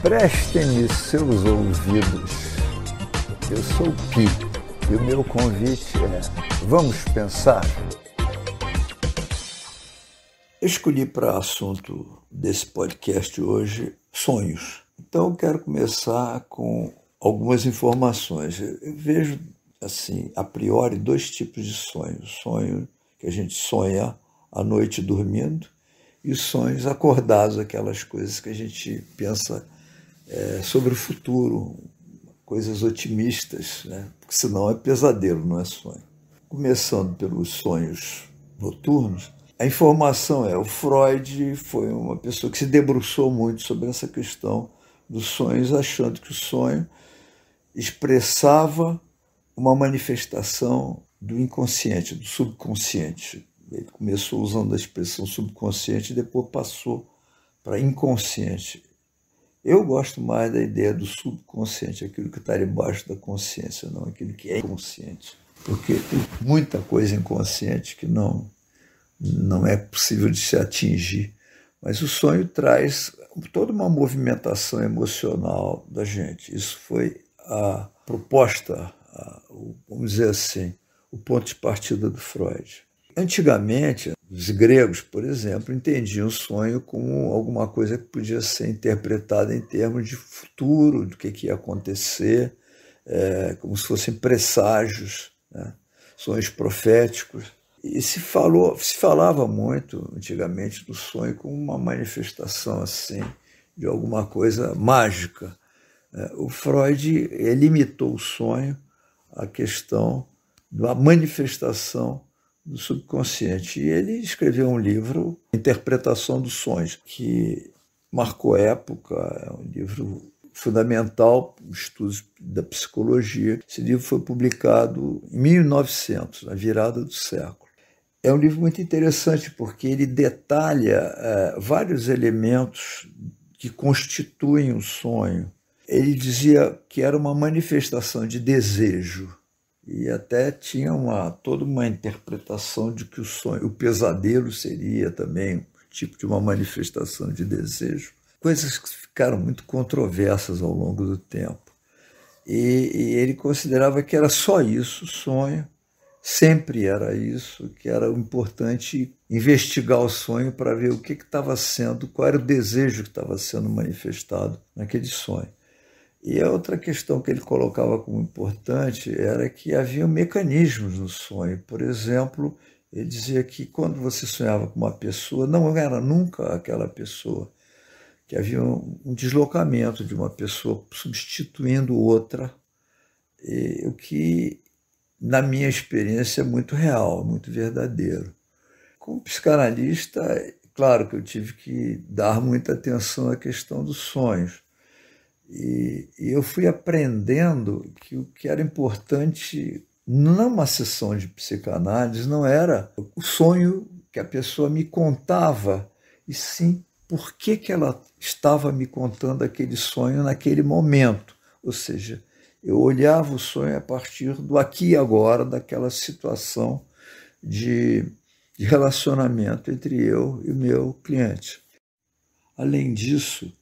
Prestem-me seus ouvidos. Eu sou o Pi e o meu convite é: vamos pensar? Eu escolhi para assunto desse podcast hoje sonhos. Então eu quero começar com algumas informações. Eu vejo, assim, a priori, dois tipos de sonhos. Sonho que a gente sonha à noite dormindo e sonhos acordados, aquelas coisas que a gente pensa sobre o futuro, coisas otimistas, né? Porque senão é pesadelo, não é sonho. Começando pelos sonhos noturnos, a informação o Freud foi uma pessoa que se debruçou muito sobre essa questão dos sonhos, achando que o sonho expressava uma manifestação do inconsciente, do subconsciente. Ele começou usando a expressão subconsciente e depois passou para inconsciente. Eu gosto mais da ideia do subconsciente, aquilo que está debaixo da consciência, não aquilo que é inconsciente. Porque tem muita coisa inconsciente que não é possível de se atingir. Mas o sonho traz toda uma movimentação emocional da gente. Isso foi a proposta, vamos dizer assim, o ponto de partida do Freud. Antigamente, os gregos, por exemplo, entendiam o sonho como alguma coisa que podia ser interpretada em termos de futuro, do que ia acontecer, como se fossem presságios, né? Sonhos proféticos. E se falava muito antigamente do sonho como uma manifestação assim, de alguma coisa mágica. O Freud limitou o sonho à questão da manifestação do subconsciente. E ele escreveu um livro, Interpretação dos Sonhos, que marcou época, é um livro fundamental para os estudos da psicologia. Esse livro foi publicado em 1900, na virada do século. É um livro muito interessante porque ele detalha vários elementos que constituem o sonho. Ele dizia que era uma manifestação de desejo e até tinha toda uma interpretação de que o pesadelo seria também um tipo de uma manifestação de desejo. Coisas que ficaram muito controversas ao longo do tempo. E ele considerava que era só isso, o sonho. Sempre era isso, que era importante investigar o sonho para ver o que estava sendo, qual era o desejo que estava sendo manifestado naquele sonho. E a outra questão que ele colocava como importante era que havia mecanismos no sonho. Por exemplo, ele dizia que quando você sonhava com uma pessoa, não era nunca aquela pessoa, que havia um deslocamento de uma pessoa substituindo outra, o que, na minha experiência, é muito real, muito verdadeiro. Como psicanalista, claro que eu tive que dar muita atenção à questão dos sonhos. E eu fui aprendendo que o que era importante numa sessão de psicanálise não era o sonho que a pessoa me contava, e sim por que ela estava me contando aquele sonho naquele momento. Ou seja, eu olhava o sonho a partir do aqui e agora, daquela situação de relacionamento entre eu e o meu cliente. Além disso,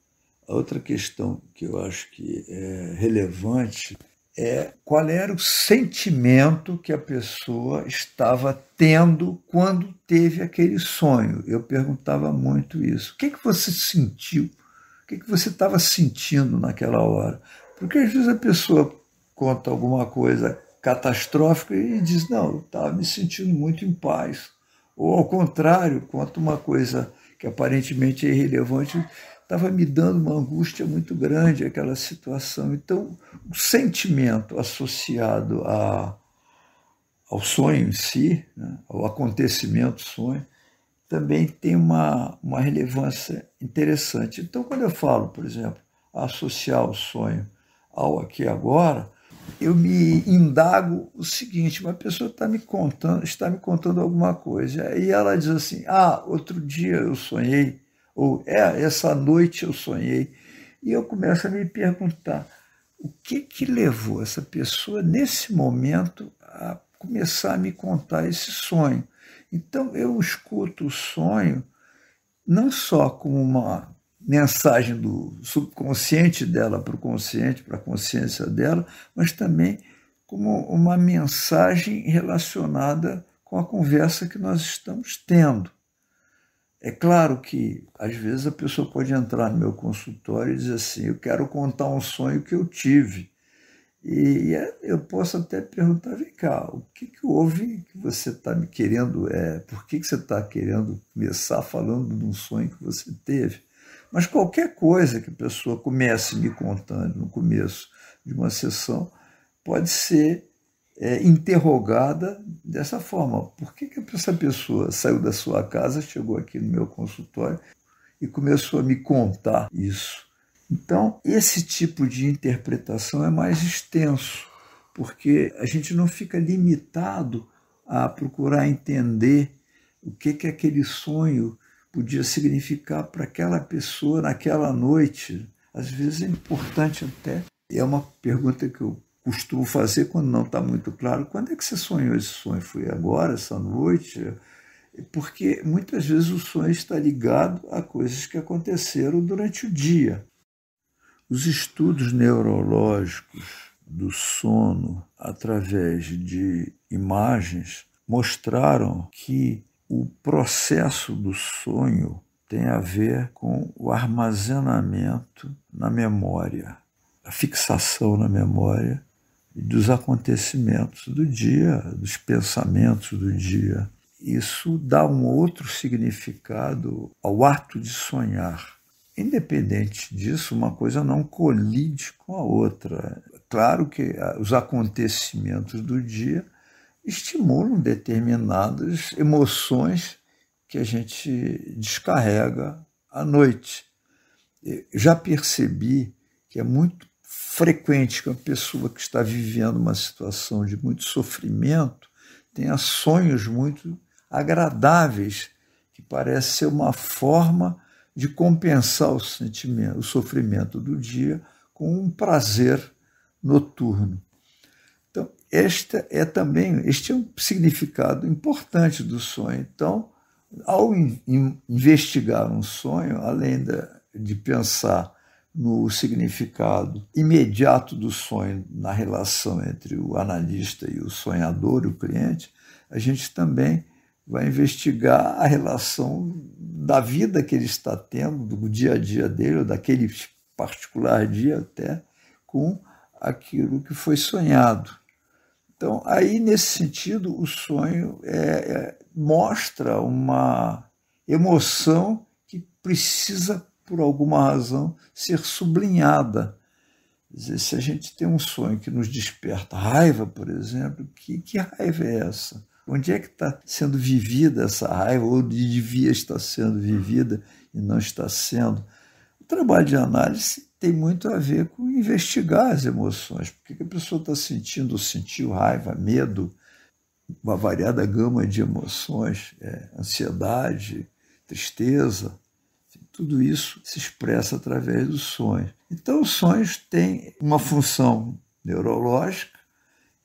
a outra questão que eu acho que é relevante é qual era o sentimento que a pessoa estava tendo quando teve aquele sonho. Eu perguntava muito isso. O que você sentiu? O que você estava sentindo naquela hora? Porque às vezes a pessoa conta alguma coisa catastrófica e diz, não, eu estava me sentindo muito em paz. Ou ao contrário, conta uma coisa que aparentemente é irrelevante, estava me dando uma angústia muito grande aquela situação. Então, o sentimento associado ao sonho em si, né, ao acontecimento sonho, também tem uma relevância interessante. Então, quando eu falo, por exemplo, associar o sonho ao aqui e agora, eu me indago o seguinte: uma pessoa está me contando alguma coisa, e ela diz assim, outro dia eu sonhei, ou essa noite eu sonhei, e eu começo a me perguntar o que levou essa pessoa nesse momento a começar a me contar esse sonho. Então eu escuto o sonho não só como uma mensagem do subconsciente dela para o consciente, para a consciência dela, mas também como uma mensagem relacionada com a conversa que nós estamos tendo. É claro que, às vezes, a pessoa pode entrar no meu consultório e dizer assim, eu quero contar um sonho que eu tive. E eu posso até perguntar, vem cá, o que houve que você está me querendo, por que você está querendo começar falando de um sonho que você teve? Mas qualquer coisa que a pessoa comece me contando no começo de uma sessão pode ser interrogada dessa forma. Por que essa pessoa saiu da sua casa, chegou aqui no meu consultório e começou a me contar isso? Então, esse tipo de interpretação é mais extenso, porque a gente não fica limitado a procurar entender o que aquele sonho podia significar para aquela pessoa naquela noite. Às vezes é importante até, e é uma pergunta que eu costumo fazer quando não está muito claro, quando é que você sonhou esse sonho? Foi agora, essa noite? Porque muitas vezes o sonho está ligado a coisas que aconteceram durante o dia. Os estudos neurológicos do sono, através de imagens, mostraram que o processo do sonho tem a ver com o armazenamento na memória, a fixação na memória dos acontecimentos do dia, dos pensamentos do dia. Isso dá um outro significado ao ato de sonhar. Independente disso, uma coisa não colide com a outra. Claro que os acontecimentos do dia estimulam determinadas emoções que a gente descarrega à noite. Eu já percebi que é muito frequente que uma pessoa que está vivendo uma situação de muito sofrimento tenha sonhos muito agradáveis, que parece ser uma forma de compensar o sofrimento do dia com um prazer noturno. Então, este é um significado importante do sonho. Então, ao investigar um sonho, além de pensar no significado imediato do sonho na relação entre o analista e o sonhador, o cliente, a gente também vai investigar a relação da vida que ele está tendo, do dia a dia dele, ou daquele particular dia até, com aquilo que foi sonhado. Então, aí, nesse sentido, o sonho mostra uma emoção que precisa, por alguma razão, ser sublinhada. Quer dizer, se a gente tem um sonho que nos desperta raiva, por exemplo, que raiva é essa? Onde é que está sendo vivida essa raiva, ou devia estar sendo vivida e não está sendo? O trabalho de análise tem muito a ver com investigar as emoções. Por que a pessoa está sentindo ou sentiu raiva, medo, uma variada gama de emoções, ansiedade, tristeza. Tudo isso se expressa através dos sonhos. Então, os sonhos têm uma função neurológica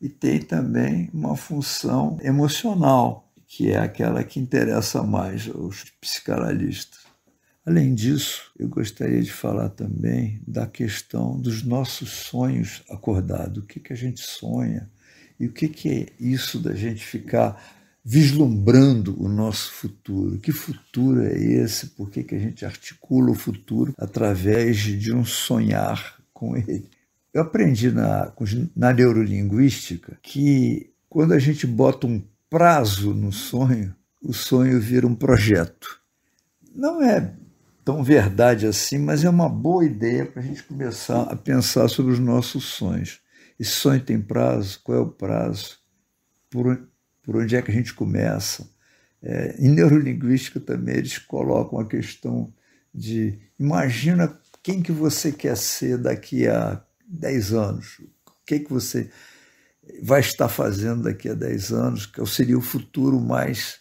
e tem também uma função emocional, que é aquela que interessa mais aos psicanalistas. Além disso, eu gostaria de falar também da questão dos nossos sonhos acordados. O que a gente sonha e o que é isso da gente ficar vislumbrando o nosso futuro. Que futuro é esse? Por que a gente articula o futuro através de um sonhar com ele? Eu aprendi na neurolinguística que quando a gente bota um prazo no sonho, o sonho vira um projeto. Não é tão verdade assim, mas é uma boa ideia para a gente começar a pensar sobre os nossos sonhos. Esse sonho tem prazo? Qual é o prazo? Por onde é que a gente começa? Em neurolinguística também eles colocam a questão de imagina quem que você quer ser daqui a 10 anos, o que você vai estar fazendo daqui a 10 anos, qual seria o futuro mais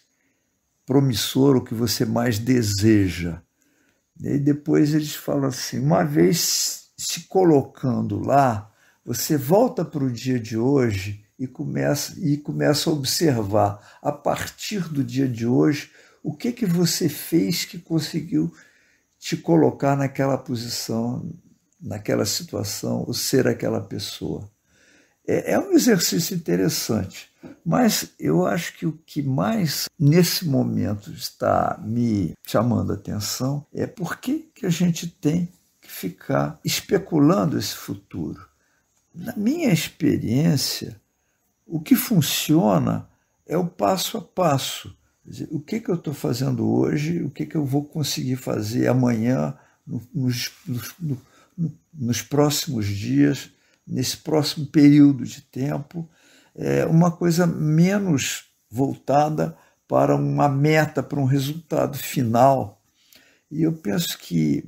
promissor, o que você mais deseja. E aí depois eles falam assim, uma vez se colocando lá, você volta para o dia de hoje e começa a observar, a partir do dia de hoje, o que você fez que conseguiu te colocar naquela posição, naquela situação, ou ser aquela pessoa. É um exercício interessante, mas eu acho que o que mais nesse momento está me chamando a atenção é por que a gente tem que ficar especulando esse futuro. Na minha experiência, o que funciona é o passo a passo. Quer dizer, o que eu estou fazendo hoje, o que eu vou conseguir fazer amanhã, nos próximos dias, nesse próximo período de tempo, uma coisa menos voltada para uma meta, para um resultado final. E eu penso que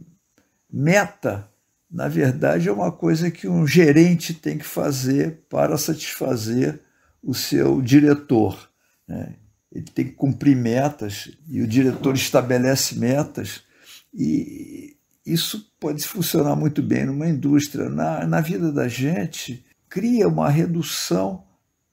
meta, na verdade, é uma coisa que um gerente tem que fazer para satisfazer o seu diretor, né? Ele tem que cumprir metas e o diretor estabelece metas, e isso pode funcionar muito bem numa indústria. Na vida da gente, cria uma redução,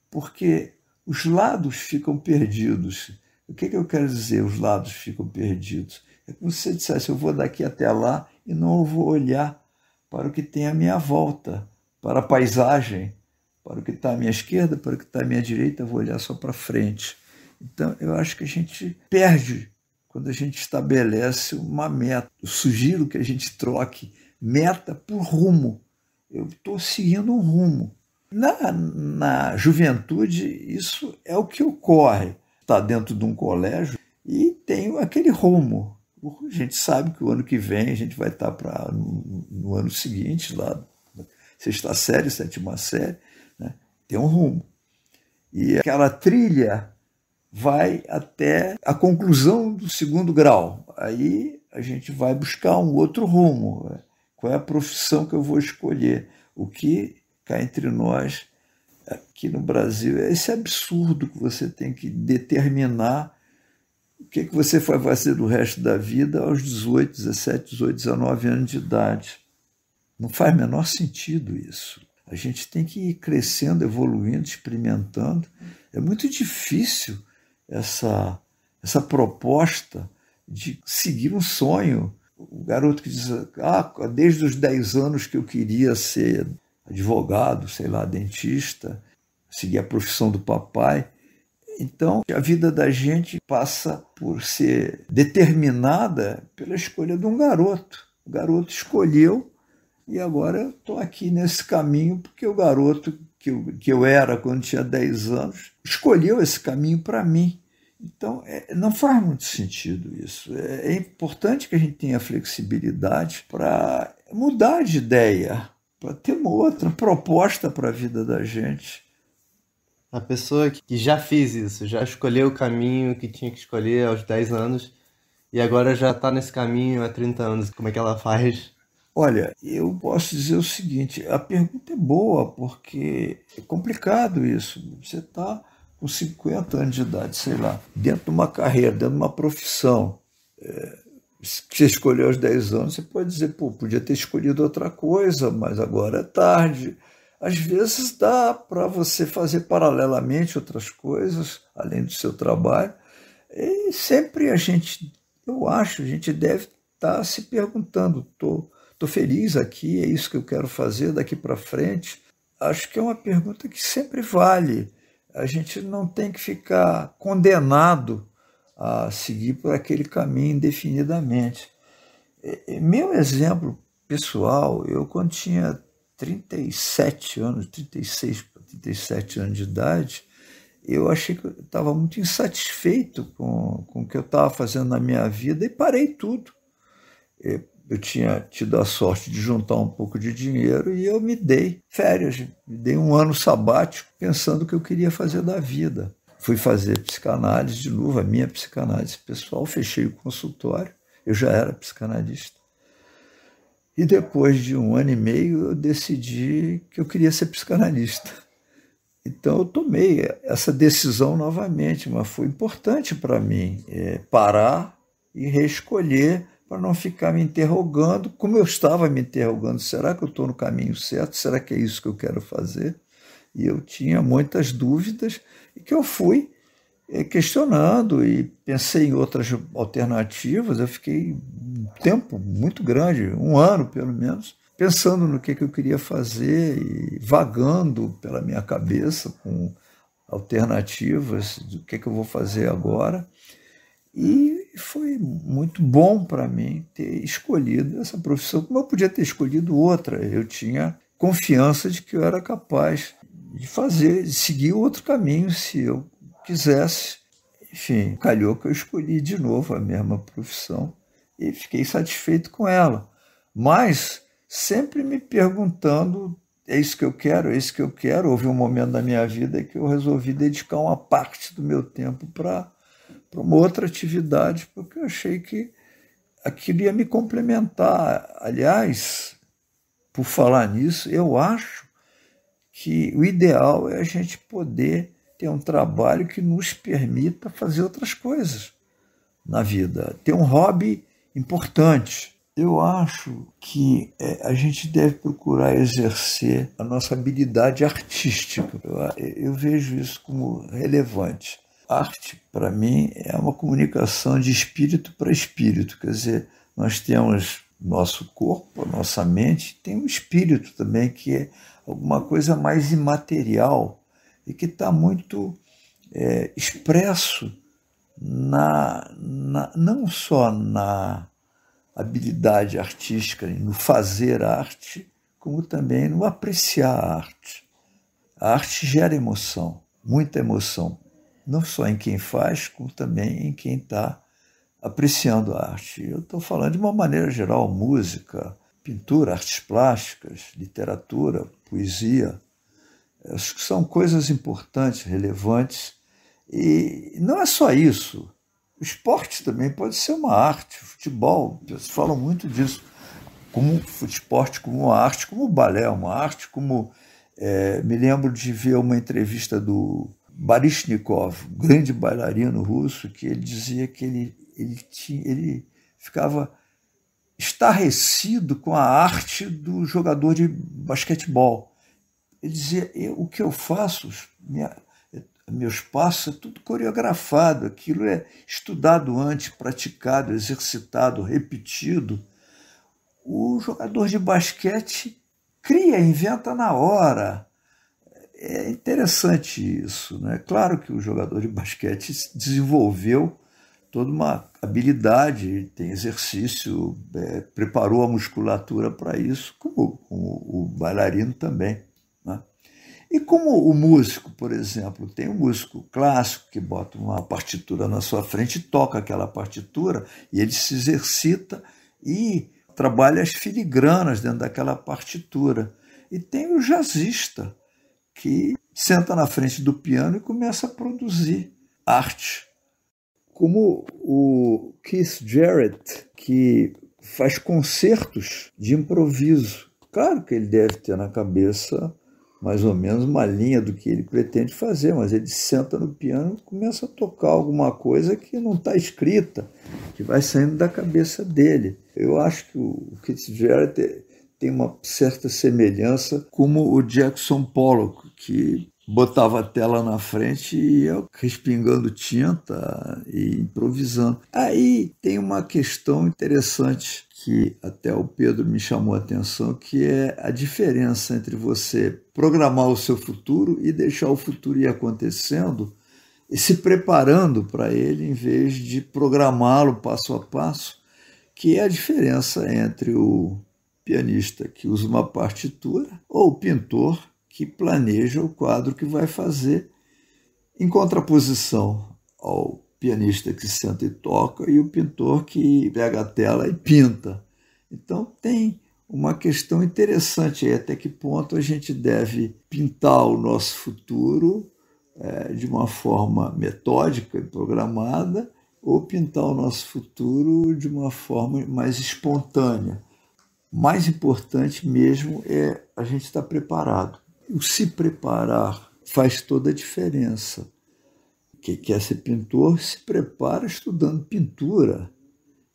porque os lados ficam perdidos. O que eu quero dizer, os lados ficam perdidos? É como se você dissesse, eu vou daqui até lá e não vou olhar para o que tem à minha volta, para a paisagem, para o que está à minha esquerda, para o que está à minha direita, eu vou olhar só para frente. Então, eu acho que a gente perde quando a gente estabelece uma meta. Eu sugiro que a gente troque meta por rumo. Eu estou seguindo um rumo. Na juventude, isso é o que ocorre. Está dentro de um colégio e tem aquele rumo. A gente sabe que o ano que vem a gente vai estar no ano seguinte, lá, sexta série, sétima série, né? Tem um rumo. E aquela trilha vai até a conclusão do segundo grau. Aí a gente vai buscar um outro rumo. Qual é a profissão que eu vou escolher? O que, cá entre nós, aqui no Brasil, é esse absurdo que você tem que determinar o que você vai fazer do resto da vida aos 18, 17, 18, 19 anos de idade. Não faz o menor sentido isso. A gente tem que ir crescendo, evoluindo, experimentando. É muito difícil essa proposta de seguir um sonho. O garoto que diz, desde os 10 anos que eu queria ser advogado, sei lá, dentista, seguir a profissão do papai. Então, a vida da gente passa por ser determinada pela escolha de um garoto. O garoto escolheu e agora eu estou aqui nesse caminho porque o garoto que eu era quando tinha 10 anos escolheu esse caminho para mim. Então, não faz muito sentido isso. É importante que a gente tenha flexibilidade para mudar de ideia, para ter uma outra proposta para a vida da gente. A pessoa que já fez isso, já escolheu o caminho que tinha que escolher aos 10 anos e agora já está nesse caminho há 30 anos, como é que ela faz? Olha, eu posso dizer o seguinte, a pergunta é boa, porque é complicado isso. Você está com 50 anos de idade, sei lá, dentro de uma carreira, dentro de uma profissão, que você escolheu aos 10 anos, você pode dizer, podia ter escolhido outra coisa, mas agora é tarde. Às vezes dá para você fazer paralelamente outras coisas, além do seu trabalho, e sempre a gente deve estar se perguntando, estou feliz aqui, é isso que eu quero fazer daqui para frente? Acho que é uma pergunta que sempre vale. A gente não tem que ficar condenado a seguir por aquele caminho indefinidamente. Meu exemplo pessoal, eu quando tinha 37 anos, 36 para 37 anos de idade, eu achei que eu estava muito insatisfeito com o que eu estava fazendo na minha vida e parei tudo. Eu tinha tido a sorte de juntar um pouco de dinheiro e eu me dei férias, me dei um ano sabático pensando o que eu queria fazer da vida. Fui fazer psicanálise de novo, a minha psicanálise pessoal, fechei o consultório, eu já era psicanalista. E depois de 1 ano e meio eu decidi que eu queria ser psicanalista. Então eu tomei essa decisão novamente, mas foi importante para mim parar e reescolher, para não ficar me interrogando, como eu estava me interrogando, será que eu estou no caminho certo? Será que é isso que eu quero fazer? E eu tinha muitas dúvidas e que eu fui questionando e pensei em outras alternativas. Eu fiquei tempo muito grande, 1 ano pelo menos, pensando no que eu queria fazer e vagando pela minha cabeça com alternativas do que eu vou fazer agora. E foi muito bom para mim ter escolhido essa profissão, como eu podia ter escolhido outra. Eu tinha confiança de que eu era capaz de fazer, de seguir outro caminho se eu quisesse. Enfim, calhou que eu escolhi de novo a mesma profissão e fiquei satisfeito com ela. Mas sempre me perguntando, é isso que eu quero, é isso que eu quero. Houve um momento da minha vida que eu resolvi dedicar uma parte do meu tempo para uma outra atividade, porque eu achei que aquilo ia me complementar. Aliás, por falar nisso, eu acho que o ideal é a gente poder ter um trabalho que nos permita fazer outras coisas na vida, ter um hobby importante. Eu acho que a gente deve procurar exercer a nossa habilidade artística. Eu vejo isso como relevante. Arte, para mim, é uma comunicação de espírito para espírito. Quer dizer, nós temos nosso corpo, a nossa mente, tem um espírito também, que é alguma coisa mais imaterial e que está muito expresso não só na habilidade artística, no fazer arte, como também no apreciar a arte. A arte gera emoção, muita emoção, não só em quem faz, como também em quem está apreciando a arte. Eu estou falando de uma maneira geral, música, pintura, artes plásticas, literatura, poesia. Acho que são coisas importantes, relevantes. E não é só isso. O esporte também pode ser uma arte. O futebol, eles falam muito disso, como esporte, como uma arte, como o balé, uma arte, como... me lembro de ver uma entrevista do Baryshnikov, grande bailarino russo, que ele dizia que ele ficava estarrecido com a arte do jogador de basquetebol. Ele dizia, o que eu faço, meus passos, é tudo coreografado, aquilo é estudado antes, praticado, exercitado, repetido. O jogador de basquete cria, inventa na hora. É interessante isso, né? Claro que o jogador de basquete desenvolveu toda uma habilidade, tem exercício, preparou a musculatura para isso, como o bailarino também, né? E como o músico, por exemplo, tem um músico clássico que bota uma partitura na sua frente, toca aquela partitura e ele se exercita e trabalha as filigranas dentro daquela partitura. E tem o jazzista, que senta na frente do piano e começa a produzir arte. Como o Keith Jarrett, que faz concertos de improviso. Claro que ele deve ter na cabeça mais ou menos uma linha do que ele pretende fazer, mas ele senta no piano e começa a tocar alguma coisa que não está escrita, que vai saindo da cabeça dele. Eu acho que o Keith Jarrett tem uma certa semelhança como o Jackson Pollock, que botava a tela na frente e ia respingando tinta e improvisando. Aí tem uma questão interessante que até o Pedro me chamou a atenção, que é a diferença entre você programar o seu futuro e deixar o futuro ir acontecendo e se preparando para ele, em vez de programá-lo passo a passo, que é a diferença entre o pianista que usa uma partitura ou o pintor que planeja o quadro que vai fazer, em contraposição ao pianista que senta e toca e o pintor que pega a tela e pinta. Então tem uma questão interessante aí, até que ponto a gente deve pintar o nosso futuro de uma forma metódica e programada ou pintar o nosso futuro de uma forma mais espontânea. Mais importante mesmo é a gente estar preparado. O se preparar faz toda a diferença. Quem quer ser pintor se prepara estudando pintura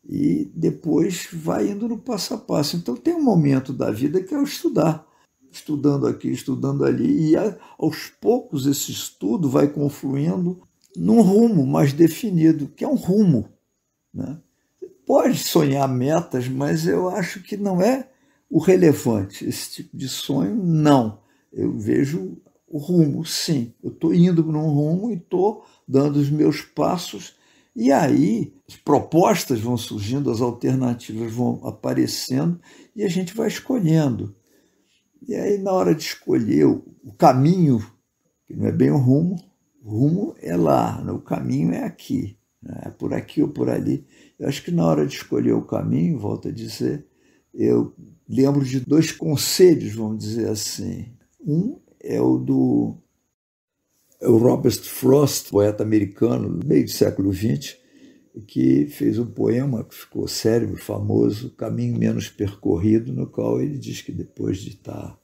e depois vai indo no passo a passo. Então tem um momento da vida que é o estudar. Estudando aqui, estudando ali, e aos poucos esse estudo vai confluindo num rumo mais definido, que é um rumo, né? pode sonhar metas, mas eu acho que não é o relevante. Esse tipo de sonho, não. Eu vejo o rumo, sim. Eu estou indo num rumo e estou dando os meus passos, e aí as propostas vão surgindo, as alternativas vão aparecendo e a gente vai escolhendo. E aí, na hora de escolher o caminho, que não é bem o rumo é lá, o caminho é aqui, né? É por aqui ou por ali. Eu acho que na hora de escolher o caminho, volto a dizer, eu lembro de 2 conselhos, vamos dizer assim. Um é o do Robert Frost, poeta americano do meio do século XX, que fez um poema que ficou célebre, famoso, Caminho Menos Percorrido, no qual ele diz que depois de estar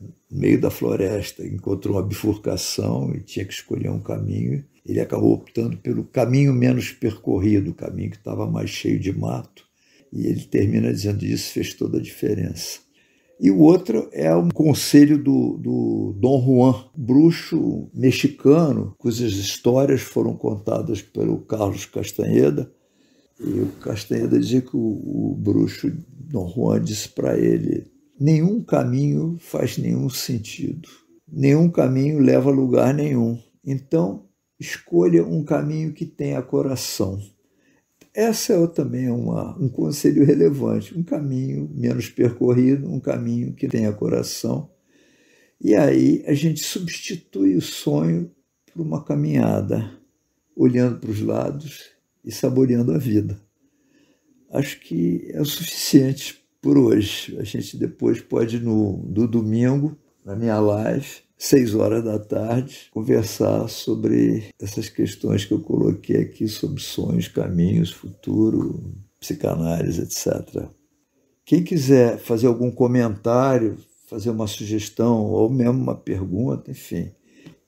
no meio da floresta, encontrou uma bifurcação e tinha que escolher um caminho. Ele acabou optando pelo caminho menos percorrido, o caminho que estava mais cheio de mato. E ele termina dizendo isso fez toda a diferença. E o outro é um conselho do Dom Juan, bruxo mexicano, cujas histórias foram contadas pelo Carlos Castaneda. E o Castaneda dizia que o bruxo Dom Juan disse para ele: nenhum caminho faz nenhum sentido, nenhum caminho leva a lugar nenhum. Então, escolha um caminho que tenha coração. Essa é também um conselho relevante, um caminho menos percorrido, um caminho que tenha coração. E aí a gente substitui o sonho por uma caminhada, olhando para os lados e saboreando a vida. Acho que é o suficiente por hoje. A gente depois pode, no domingo, na minha live, 18h, conversar sobre essas questões que eu coloquei aqui, sobre sonhos, caminhos, futuro, psicanálise, etc. Quem quiser fazer algum comentário, fazer uma sugestão ou mesmo uma pergunta, enfim,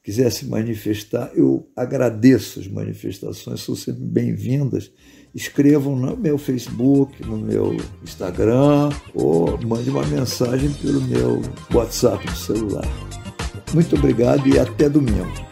quiser se manifestar, eu agradeço as manifestações, são sempre bem-vindas. Escrevam no meu Facebook, no meu Instagram, ou mande uma mensagem pelo meu WhatsApp do celular. Muito obrigado e até domingo.